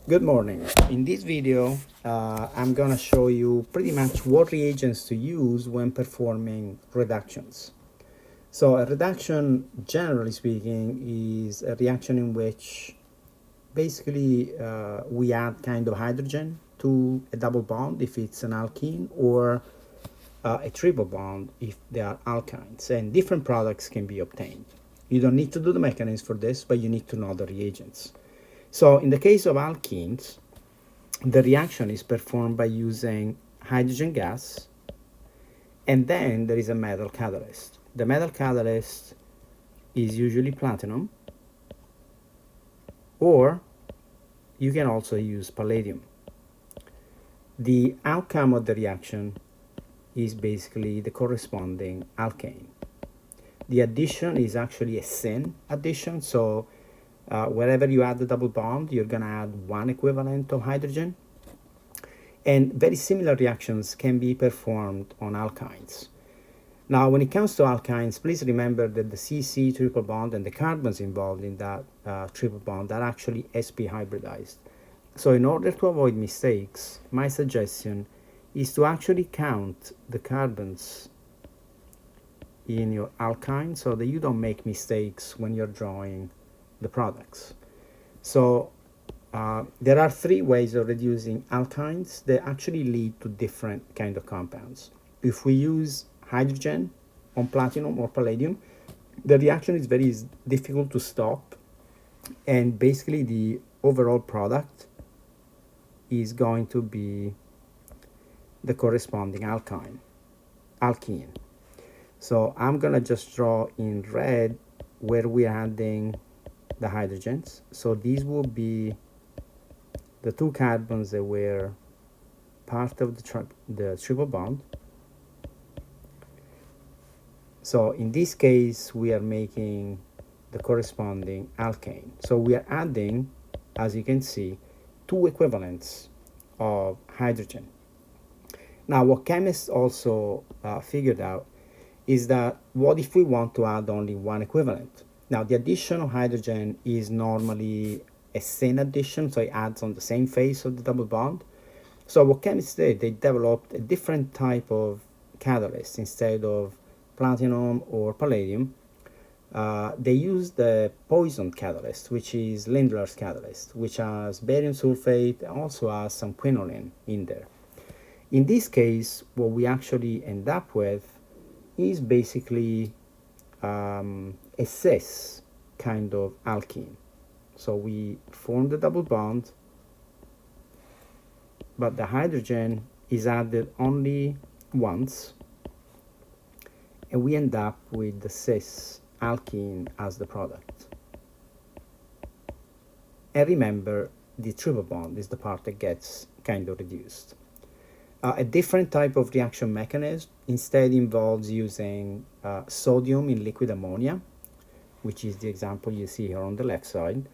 Good morning. In this video, I'm gonna show you pretty much what reagents to use when performing reductions. So a reduction, generally speaking, is a reaction in which basically we add kind of hydrogen to a double bond if it's an alkene, or a triple bond if they are alkynes, and different products can be obtained. You don't need to do the mechanism for this, but you need to know the reagents. So in the case of alkenes, the reaction is performed by using hydrogen gas, and then there is a metal catalyst. The metal catalyst is usually platinum, or you can also use palladium. The outcome of the reaction is basically the corresponding alkane. The addition is actually a syn addition, so wherever you add the double bond, you're going to add one equivalent of hydrogen. And very similar reactions can be performed on alkynes. Now, when it comes to alkynes, please remember that the CC triple bond and the carbons involved in that triple bond are actually sp hybridized. So in order to avoid mistakes, my suggestion is to actually count the carbons in your alkyne so that you don't make mistakes when you're drawing the products. So there are three ways of reducing alkynes that actually lead to different kind of compounds. If we use hydrogen on platinum or palladium, the reaction is very difficult to stop, and basically the overall product is going to be the corresponding alkene. So I'm gonna just draw in red where we're adding the hydrogens. So these will be the two carbons that were part of the triple bond. So in this case, we are making the corresponding alkane. So we are adding, as you can see, two equivalents of hydrogen. Now, what chemists also figured out is that what if we want to add only one equivalent? Now, the addition of hydrogen is normally a syn addition, so it adds on the same face of the double bond. So what chemists did, they developed a different type of catalyst. Instead of platinum or palladium, they used the poison catalyst, which is Lindlar's catalyst, which has barium sulfate and also has some quinoline in there. In this case, what we actually end up with is basically a cis kind of alkene. So we form the double bond, but the hydrogen is added only once, and we end up with the cis alkene as the product. And remember, the triple bond is the part that gets kind of reduced. A different type of reaction mechanism instead involves using sodium in liquid ammonia, which is the example you see here on the left side.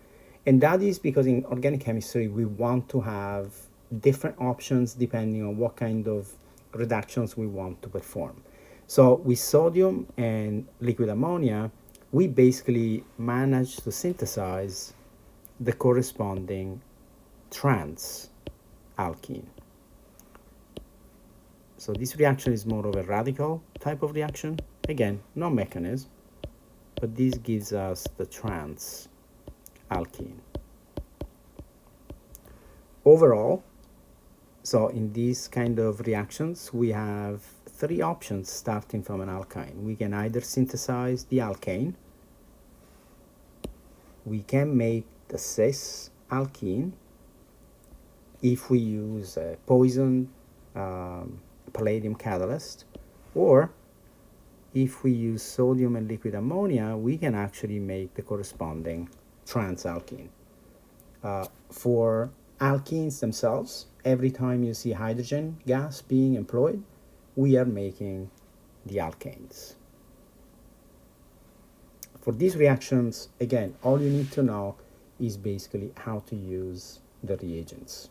And that is because in organic chemistry, we want to have different options depending on what kind of reductions we want to perform. So with sodium and liquid ammonia, we basically manage to synthesize the corresponding trans alkene. So this reaction is more of a radical type of reaction. Again, no mechanism, but this gives us the trans alkene. Overall, so in these kind of reactions, we have three options starting from an alkyne. We can either synthesize the alkane, we can make the cis alkene if we use a poison palladium catalyst, or if we use sodium and liquid ammonia, we can actually make the corresponding trans alkene. For alkenes themselves, every time you see hydrogen gas being employed, we are making the alkanes. For these reactions, again, all you need to know is basically how to use the reagents.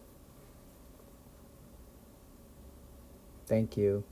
Thank you.